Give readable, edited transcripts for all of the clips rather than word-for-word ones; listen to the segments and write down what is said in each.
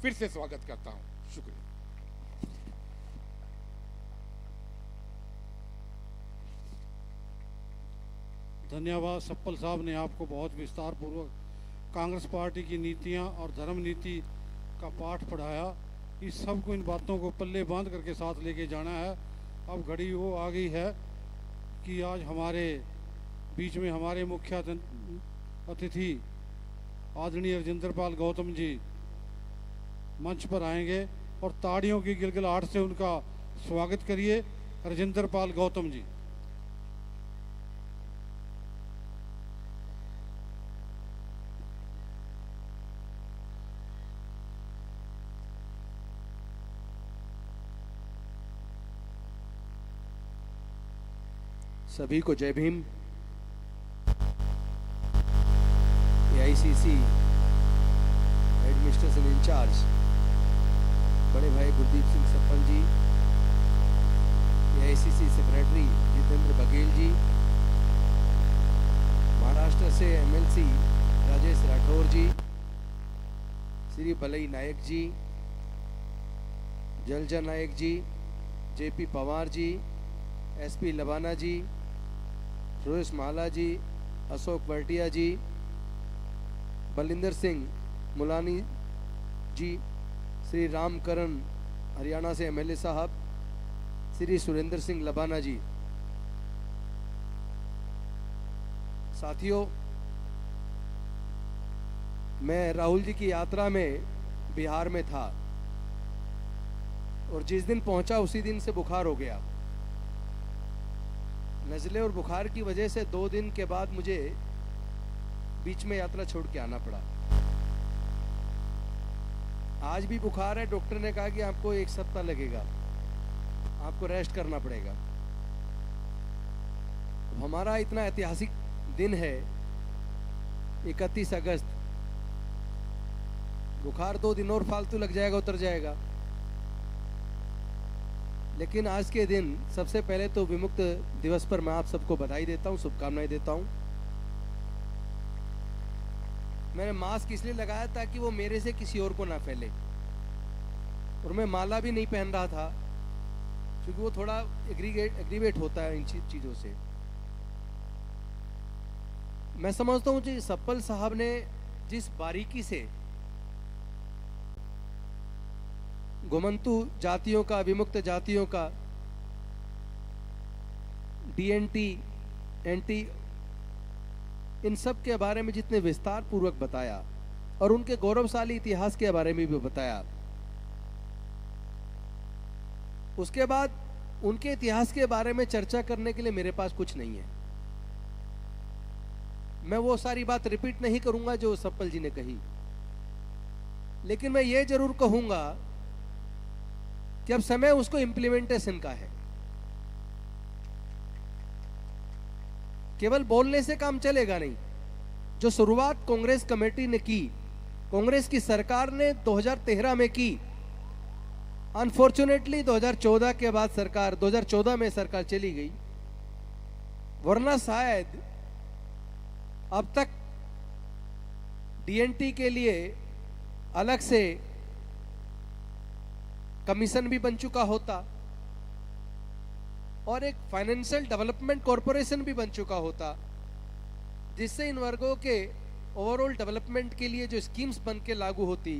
फिर से स्वागत करता हूं। शुक्रिया। धन्यवाद। सप्पल साहब ने आपको बहुत विस्तार पूर्वक कांग्रेस पार्टी की नीतियां और धर्म नीति का पाठ पढ़ाया। इस सब को, इन बातों को पल्ले बांध करके साथ लेके जाना है। अब घड़ी वो आ गई है कि आज हमारे बीच में हमारे मुख्य अतिथि आदरणीय राजेंद्र पाल गौतम जी मंच पर आएंगे और ताड़ियों की गिलगिलाहट से उनका स्वागत करिए। राजेंद्र पाल गौतम जी। सभी को जय भीम। एआईसीसी एडमिनिस्ट्रेशन इंचार्ज बड़े भाई गुरदीप सिंह सप्पल जी, एआईसीसी सेक्रेटरी जितेंद्र बघेल जी, महाराष्ट्र से एमएलसी राजेश राठौर जी, श्री बलई नायक जी, जलजा नायक जी, जेपी पवार जी, एसपी लबाना जी, रोहिश माला जी, अशोक बर्टिया जी, बलिंदर सिंह मुलानी जी, श्री रामकरण हरियाणा से एमएलए साहब, श्री सुरेंद्र सिंह लबाना जी। साथियों, मैं राहुल जी की यात्रा में बिहार में था और जिस दिन पहुंचा उसी दिन से बुखार हो गया। नज़ले और बुखार की वजह से 2 दिन के बाद मुझे बीच में यात्रा छोड़ के आना पड़ा। आज भी बुखार है। डॉक्टर ने कहा कि आपको 1 सप्ताह लगेगा, आपको रेस्ट करना पड़ेगा। हमारा इतना ऐतिहासिक दिन है 31 अगस्त। बुखार 2 दिन और फालतू लग जाएगा, उतर जाएगा। लेकिन आज के दिन सबसे पहले तो विमुक्त दिवस पर मैं आप सबको बधाई देता हूं, शुभकामनाएं देता हूं। मैंने मास्क इसलिए लगाया ताकि वो मेरे से किसी और को ना फैले, और मैं माला भी नहीं पहन रहा था क्योंकि वो थोड़ा एग्रीवेट होता है इन चीजों से। मैं समझता हूं कि सप्पल साहब ने जिस बारीकी से घुमंतु जातियों का, विमुक्त जातियों का, डीएनटी, एनटी, इन सब के बारे में जितने विस्तार पूर्वक बताया और उनके गौरवशाली इतिहास के बारे में भी बताया, उसके बाद उनके इतिहास के बारे में चर्चा करने के लिए मेरे पास कुछ नहीं है। मैं वो सारी बात रिपीट नहीं करूंगा जो सप्पल जी ने कही, लेकिन मैं ये जरूर कहूंगा कि अब समय उसको इंप्लीमेंटेशन का है। केवल बोलने से काम चलेगा नहीं। जो शुरुआत कांग्रेस कमेटी ने की, कांग्रेस की सरकार ने 2013 में की, अनफॉर्चुनेटली 2014 के बाद 2014 में सरकार चली गई, वरना शायद अब तक डीएनटी के लिए अलग से कमीशन भी बन चुका होता और एक फाइनेंशियल डेवलपमेंट कॉरपोरेशन भी बन चुका होता, जिससे इन वर्गों के ओवरऑल डेवलपमेंट के लिए जो स्कीम्स बन के लागू होती।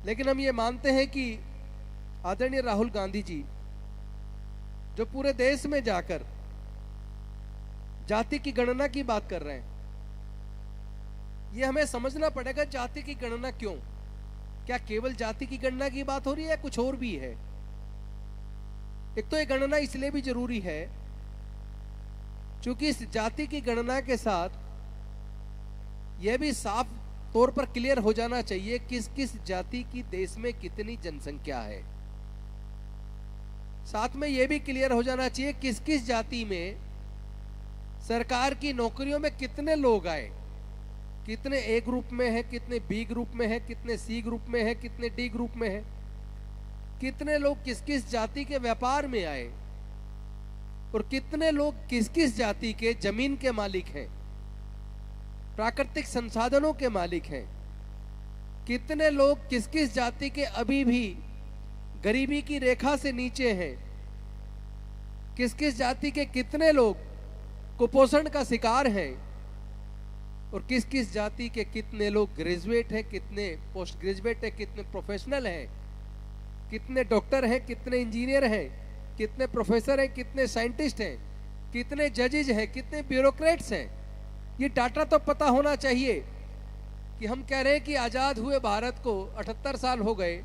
लेकिन हम ये मानते हैं कि आदरणीय राहुल गांधी जी जो पूरे देश में जाकर जाति की गणना की बात कर रहे हैं, ये हमें समझना पड़ेगा जाति की गणना क्यों। क्या केवल जाति की गणना की बात हो रही है या कुछ और भी है? एक तो ये गणना इसलिए भी जरूरी है क्योंकि इस जाति की गणना के साथ यह भी साफ तौर पर क्लियर हो जाना चाहिए किस किस जाति की देश में कितनी जनसंख्या है। साथ में यह भी क्लियर हो जाना चाहिए किस किस जाति में सरकार की नौकरियों में कितने लोग आए, कितने ए ग्रुप में है, कितने बी ग्रुप में है, कितने सी ग्रुप में है, कितने डी ग्रुप में है, कितने लोग किस किस जाति के व्यापार में आए और कितने लोग किस किस जाति के जमीन के मालिक हैं, प्राकृतिक संसाधनों के मालिक हैं, कितने लोग किस किस जाति के अभी भी गरीबी की रेखा से नीचे हैं, किस किस जाति के कितने लोग कुपोषण का शिकार हैं, और किस किस जाति के कितने लोग ग्रेजुएट हैं, कितने पोस्ट ग्रेजुएट हैं, कितने प्रोफेशनल हैं, कितने डॉक्टर हैं, कितने इंजीनियर हैं, कितने प्रोफेसर हैं, कितने साइंटिस्ट हैं, कितने जजेज हैं, कितने ब्यूरोक्रेट्स हैं। ये डाटा तो पता होना चाहिए कि हम कह रहे हैं कि आज़ाद हुए भारत को 78 साल हो गए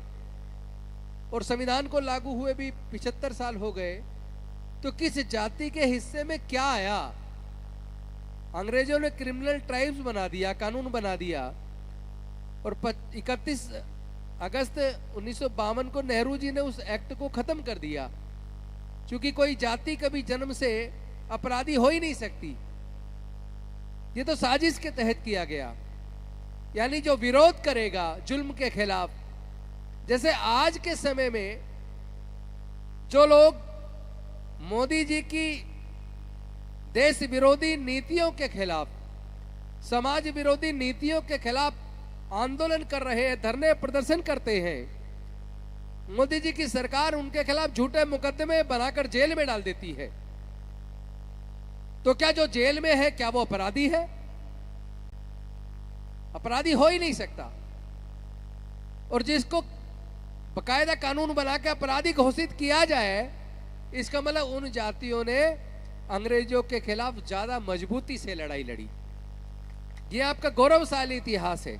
और संविधान को लागू हुए भी 75 साल हो गए, तो किस जाति के हिस्से में क्या आया? अंग्रेजों ने क्रिमिनल ट्राइब्स बना दिया, कानून बना दिया, और 31 अगस्त 1952 को नेहरू जी ने उस एक्ट को खत्म कर दिया, क्योंकि कोई जाति कभी जन्म से अपराधी हो ही नहीं सकती। ये तो साजिश के तहत किया गया। यानी जो विरोध करेगा जुल्म के खिलाफ, जैसे आज के समय में जो लोग मोदी जी की देश विरोधी नीतियों के खिलाफ, समाज विरोधी नीतियों के खिलाफ आंदोलन कर रहे हैं, धरने प्रदर्शन करते हैं, मोदी जी की सरकार उनके खिलाफ झूठे मुकदमे बनाकर जेल में डाल देती है, तो क्या जो जेल में है क्या वो अपराधी है? अपराधी हो ही नहीं सकता। और जिसको बकायदा कानून बना के अपराधी घोषित किया जाए, इसका मतलब उन जातियों ने अंग्रेजों के खिलाफ ज्यादा मजबूती से लड़ाई लड़ी। ये आपका गौरवशाली इतिहास है,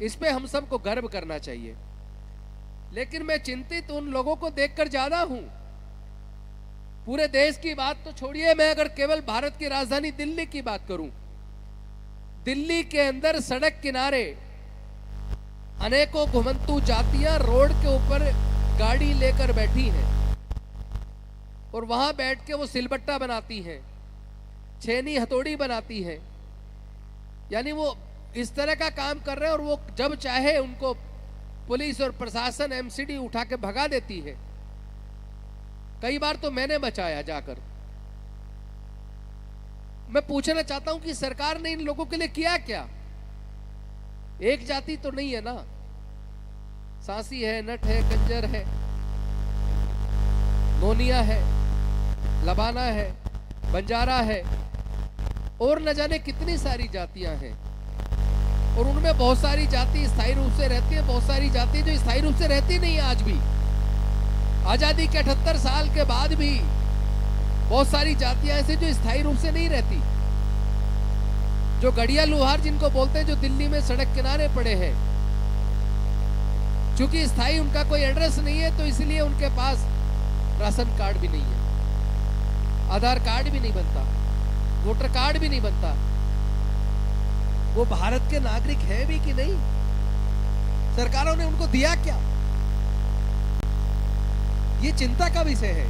इस पे हम सबको गर्व करना चाहिए। लेकिन मैं चिंतित उन लोगों को देखकर ज्यादा हूं। पूरे देश की बात तो छोड़िए, मैं अगर केवल भारत की राजधानी दिल्ली की बात करूं, दिल्ली के अंदर सड़क किनारे अनेकों घुमंतू जातियां रोड के ऊपर गाड़ी लेकर बैठी हैं और वहां बैठ के वो सिलबट्टा बनाती हैं, छेनी हथौड़ी बनाती हैं। यानी वो इस तरह का काम कर रहे हैं और वो जब चाहे उनको पुलिस और प्रशासन एमसीडी उठा के भगा देती है। कई बार तो मैंने बचाया जाकर। मैं पूछना चाहता हूं कि सरकार ने इन लोगों के लिए किया क्या? एक जाति तो नहीं है ना, सांसी है, नट है, कंजर है, नोनिया है, लबाना है, बंजारा है, और न जाने कितनी सारी जातियां हैं। और उनमें बहुत सारी जाति स्थायी रूप से रहती है, बहुत सारी जाति जो स्थायी रूप से रहती नहीं है। आज भी आजादी के 78 साल के बाद भी बहुत सारी जातियां ऐसी जो स्थायी रूप से नहीं रहती, जो गड़िया लुहार जिनको बोलते हैं, जो दिल्ली में सड़क किनारे पड़े हैं। चूंकि स्थायी उनका कोई एड्रेस नहीं है, तो इसलिए उनके पास राशन कार्ड भी नहीं है, आधार कार्ड भी नहीं बनता, वोटर कार्ड भी नहीं बनता। वो भारत के नागरिक है भी कि नहीं? सरकारों ने उनको दिया क्या? ये चिंता का विषय है।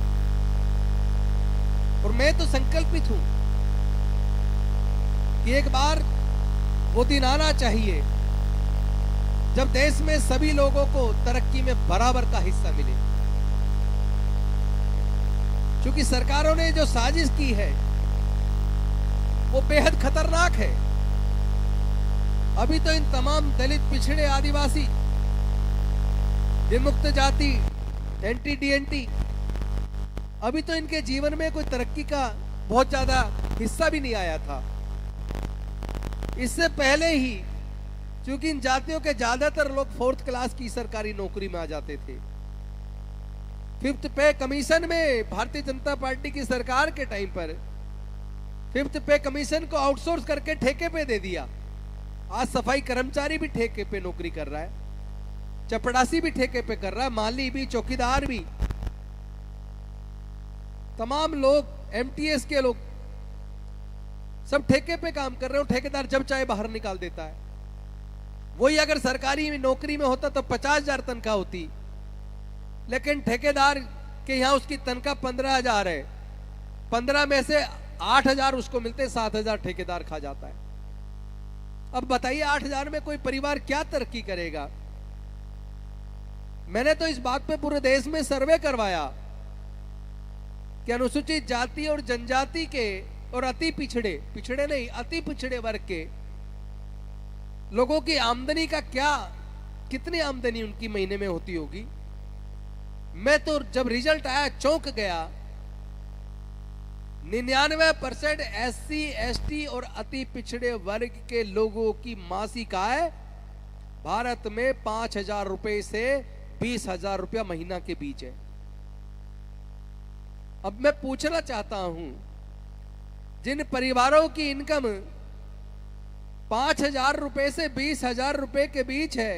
और मैं तो संकल्पित हूं कि एक बार वो दिन आना चाहिए जब देश में सभी लोगों को तरक्की में बराबर का हिस्सा मिले। क्योंकि सरकारों ने जो साजिश की है वो बेहद खतरनाक है। अभी तो इन तमाम दलित, पिछड़े, आदिवासी, विमुक्त जाति, एंटी डीएनटी, अभी तो इनके जीवन में कोई तरक्की का बहुत ज्यादा हिस्सा भी नहीं आया था। इससे पहले ही क्योंकि इन जातियों के ज्यादातर लोग 4th क्लास की सरकारी नौकरी में आ जाते थे। 5th पे कमीशन में भारतीय जनता पार्टी की सरकार के टाइम पर 5th पे कमीशन को आउटसोर्स करके ठेके पे दे दिया। आज सफाई कर्मचारी भी ठेके पे नौकरी कर रहा है, चपड़ासी भी ठेके पे कर रहा है, माली भी, चौकीदार भी, तमाम लोग, एमटीएस के लोग सब ठेके पे काम कर रहे हो। ठेकेदार जब चाहे बाहर निकाल देता है। वही अगर सरकारी नौकरी में होता तो 50,000 तनख्वाह होती, लेकिन ठेकेदार के यहां उसकी तनख्वाह 15,000 है। 15 में से 8,000 उसको मिलते, 7,000 ठेकेदार खा जाता है। अब बताइए 8,000 में कोई परिवार क्या तरक्की करेगा? मैंने तो इस बात पे पूरे देश में सर्वे करवाया कि अनुसूचित जाति और जनजाति के और अति पिछड़े, पिछड़े नहीं, अति पिछड़े वर्ग के लोगों की आमदनी का क्या कितनी आमदनी उनकी महीने में होती होगी। मैं तो जब रिजल्ट आया चौंक गया। 99% SC ST और अति पिछड़े वर्ग के लोगों की मासिक आय भारत में 5,000 रुपए से 20,000 रुपया महीना के बीच है। अब मैं पूछना चाहता हूं, जिन परिवारों की इनकम 5,000 रुपए से 20,000 रुपए के बीच है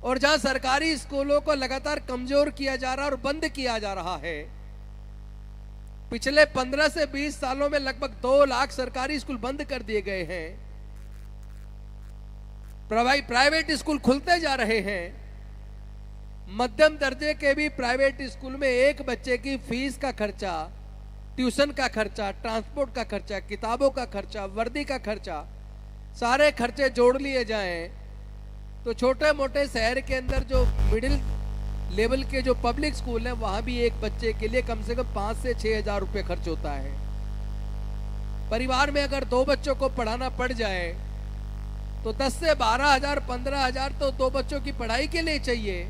और जहां सरकारी स्कूलों को लगातार कमजोर किया जा रहा है और बंद किया जा रहा है, पिछले 15 से 20 सालों में लगभग 2 लाख सरकारी स्कूल बंद कर दिए गए हैं। प्राइवेट स्कूल खुलते जा रहे हैं। मध्यम दर्जे के भी प्राइवेट स्कूल में एक बच्चे की फीस का खर्चा, ट्यूशन का खर्चा, ट्रांसपोर्ट का खर्चा, किताबों का खर्चा, वर्दी का खर्चा, सारे खर्चे जोड़ लिए जाएं तो छोटे मोटे शहर के अंदर जो मिडिल लेवल के जो पब्लिक स्कूल है वहां भी एक बच्चे के लिए कम से कम 5 से 6,000 रुपए खर्च होता है। परिवार में अगर 2 बच्चों को पढ़ाना पड़ जाए तो 10 से 12,000 15,000 तो 2 बच्चों की पढ़ाई के लिए चाहिए।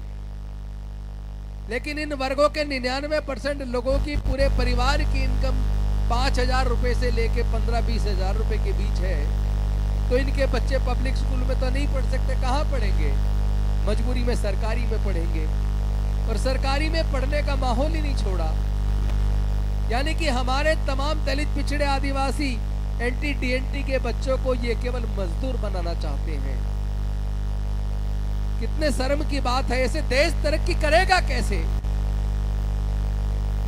लेकिन इन वर्गों के 99% लोगों की पूरे परिवार की इनकम 5,000 रुपए से लेके 15-20,000 रुपए के बीच है, तो इनके बच्चे पब्लिक स्कूल में तो नहीं पढ़ सकते। कहाँ पढ़ेंगे? मजबूरी में सरकारी में पढ़ेंगे और सरकारी में पढ़ने का माहौल ही नहीं छोड़ा। यानी कि हमारे तमाम दलित पिछड़े आदिवासी NT-DNT के बच्चों को ये केवल मजदूर बनाना चाहते हैं। कितने शर्म की बात है। ऐसे देश तरक्की करेगा कैसे?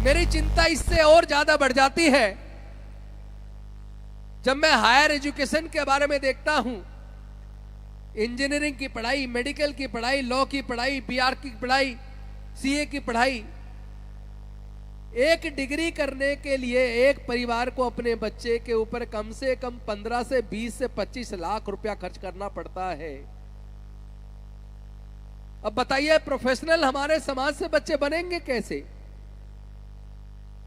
मेरी चिंता इससे और ज्यादा बढ़ जाती है जब मैं हायर एजुकेशन के बारे में देखता हूं। इंजीनियरिंग की पढ़ाई, मेडिकल की पढ़ाई, लॉ की पढ़ाई, BR की पढ़ाई, CA की पढ़ाई, एक डिग्री करने के लिए एक परिवार को अपने बच्चे के ऊपर कम से कम 15 से 20 से 25 लाख रुपया खर्च करना पड़ता है। अब बताइए प्रोफेशनल हमारे समाज से बच्चे बनेंगे कैसे?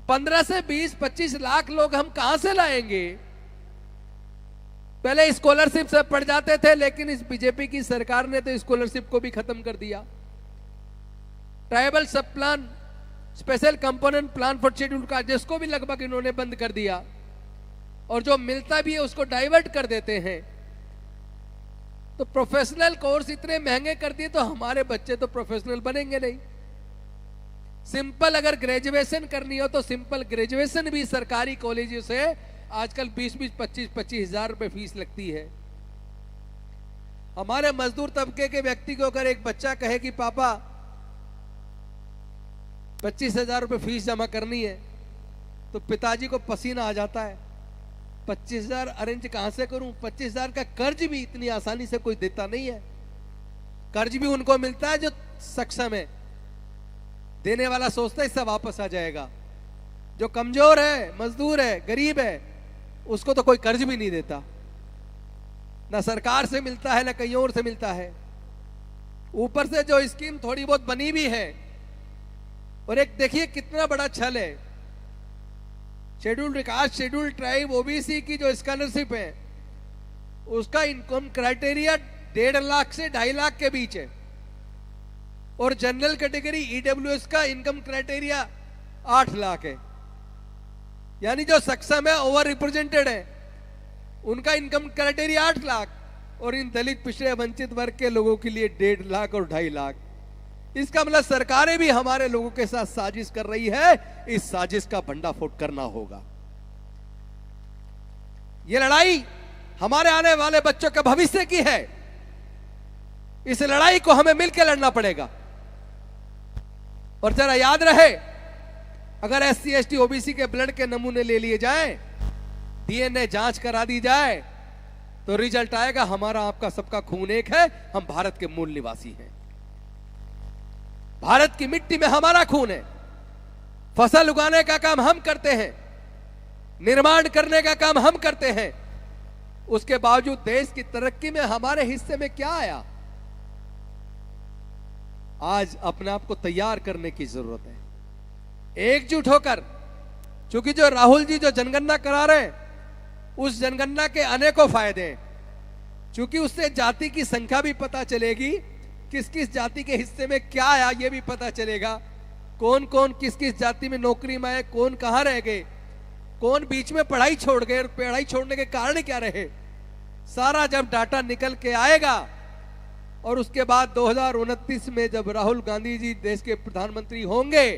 15 से 20-25 लाख लोग हम कहां से लाएंगे? पहले स्कॉलरशिप से पढ़ जाते थे, लेकिन इस बीजेपी की सरकार ने तो स्कॉलरशिप को भी खत्म कर दिया। ट्राइबल सब plan, special component plan for scheduled caste, जिसको भी लगभग इन्होंने बंद कर दिया और जो मिलता भी है उसको डाइवर्ट कर देते हैं। तो प्रोफेशनल कोर्स इतने महंगे कर दिए तो हमारे बच्चे तो प्रोफेशनल बनेंगे नहीं। सिंपल अगर ग्रेजुएशन करनी हो तो सिंपल ग्रेजुएशन भी सरकारी कॉलेजों से आजकल 20-20, 25-25 हजार रुपए फीस लगती है। हमारे मजदूर तबके के व्यक्ति को अगर एक बच्चा कहे कि पापा 25,000 रुपए फीस जमा करनी है तो पिताजी को पसीना आ जाता है। 25,000 अरेंज कहां से करूं? 25,000 का कर्ज भी इतनी आसानी से कोई देता नहीं है। कर्ज भी उनको मिलता है जो सक्षम है, देने वाला सोचता है इससे वापस आ जाएगा। जो कमजोर है, मजदूर है, गरीब है, उसको तो कोई कर्ज भी नहीं देता, ना सरकार से मिलता है ना कहीं और से मिलता है। ऊपर से जो स्कीम थोड़ी बहुत बनी भी है, और एक देखिए कितना बड़ा छल है, scheduled caste, scheduled tribe, OBC की जो स्कॉलरशिप है उसका इनकम क्राइटेरिया 1.5 लाख से 2.5 लाख के बीच है, और जनरल कैटेगरी EWS का इनकम क्राइटेरिया 8 लाख है। यानी जो सक्षम है, ओवर रिप्रेजेंटेड है, उनका इनकम क्राइटेरिया 8 लाख, और इन दलित पिछड़े वंचित वर्ग के लोगों के लिए 1.5 लाख और 2.5 लाख। इसका मतलब सरकारें भी हमारे लोगों के साथ साजिश कर रही है। इस साजिश का भंडाफोड़ करना होगा। यह लड़ाई हमारे आने वाले बच्चों के भविष्य की है। इस लड़ाई को हमें मिलकर लड़ना पड़ेगा। और जरा याद रहे, अगर SC ST OBC के ब्लड के नमूने ले लिए जाएं, DNA जांच करा दी जाए, तो रिजल्ट आएगा हमारा आपका सबका खून एक है, हम भारत के मूल निवासी हैं। भारत की मिट्टी में हमारा खून है। फसल उगाने का काम हम करते हैं, निर्माण करने का काम हम करते हैं। उसके बावजूद देश की तरक्की में हमारे हिस्से में क्या आया? आज अपने आप को तैयार करने की जरूरत है, एकजुट होकर। क्योंकि जो राहुल जी जो जनगणना करा रहे हैं, उस जनगणना के अनेकों फायदे हैं। क्योंकि उससे जाति की संख्या भी पता चलेगी, किस किस जाति के हिस्से में क्या आया ये भी पता चलेगा, कौन कौन किस किस जाति में नौकरी में आए, कौन कहां रह गए, कौन बीच में पढ़ाई छोड़ गए और पढ़ाई छोड़ने के कारण क्या रहे, सारा जब डाटा निकल के आएगा और उसके बाद 2029 में जब राहुल गांधी जी देश के प्रधानमंत्री होंगे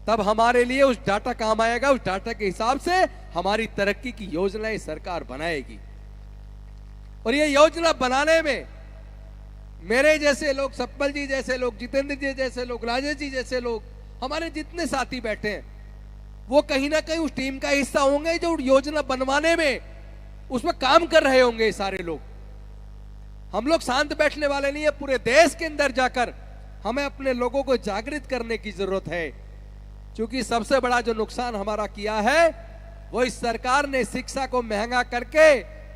तब हमारे लिए उस डाटा काम आएगा। उस डाटा के हिसाब से हमारी तरक्की की योजनाएं सरकार बनाएगी। और ये योजना बनाने में मेरे जैसे लोग, सतपाल जी जैसे लोग, जितेंद्र जी जैसे लोग, राजेश जी जैसे लोग, हमारे जितने साथी बैठे हैं वो कहीं ना कहीं उस टीम का हिस्सा होंगे जो योजना बनवाने में उसमें काम कर रहे होंगे। सारे लोग, हम लोग शांत बैठने वाले नहीं है। पूरे देश के अंदर जाकर हमें अपने लोगों को जागृत करने की जरूरत है, क्योंकि सबसे बड़ा जो नुकसान हमारा किया है वो इस सरकार ने शिक्षा को महंगा करके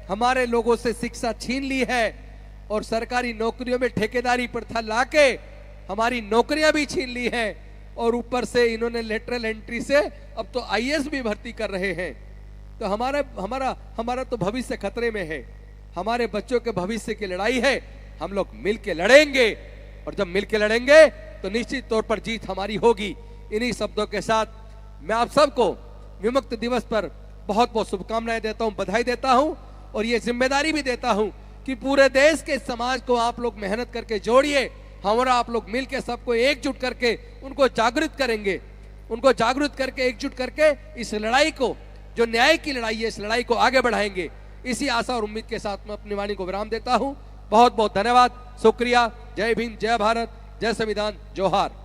हमारे लोगों से शिक्षा छीन ली है और सरकारी नौकरियों में ठेकेदारी प्रथा लाके हमारी नौकरियां भी छीन ली हैं और ऊपर से इन्होंने लेटरल एंट्री से अब तो आईएएस भी भर्ती कर रहे हैं। तो हमारा तो भविष्य खतरे में है। हमारे बच्चों के भविष्य की लड़ाई है, हम लोग मिल के लड़ेंगे और जब मिल के लड़ेंगे तो निश्चित तौर पर जीत हमारी होगी। इन्हीं शब्दों के साथ मैं आप सबको विमुक्त दिवस पर बहुत बहुत शुभकामनाएं देता हूं, बधाई देता हूं और ये जिम्मेदारी भी देता हूं कि पूरे देश के समाज को आप लोग मेहनत करके जोड़िए। हमारा आप लोग मिलकर सबको एकजुट करके उनको जागृत करेंगे, उनको जागृत करके एकजुट करके इस लड़ाई को, जो न्याय की लड़ाई है, इस लड़ाई को आगे बढ़ाएंगे। इसी आशा और उम्मीद के साथ मैं अपनी वाणी को विराम देता हूं। बहुत बहुत धन्यवाद, शुक्रिया। जय भीम, जय भारत, जय संविधान, जोहार।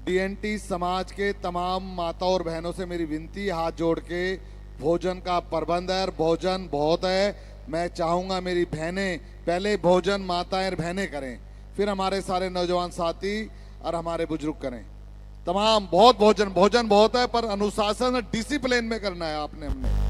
डीएनटी समाज के तमाम माता और बहनों से मेरी विनती, हाथ जोड़ के भोजन का प्रबंध है। भोजन बहुत है, मैं चाहूंगा मेरी बहनें पहले भोजन माताएं और बहनें करें, फिर हमारे सारे नौजवान साथी और हमारे बुजुर्ग करें। तमाम बहुत भोजन बहुत है, पर अनुशासन डिसिप्लिन में करना है आपने हमने।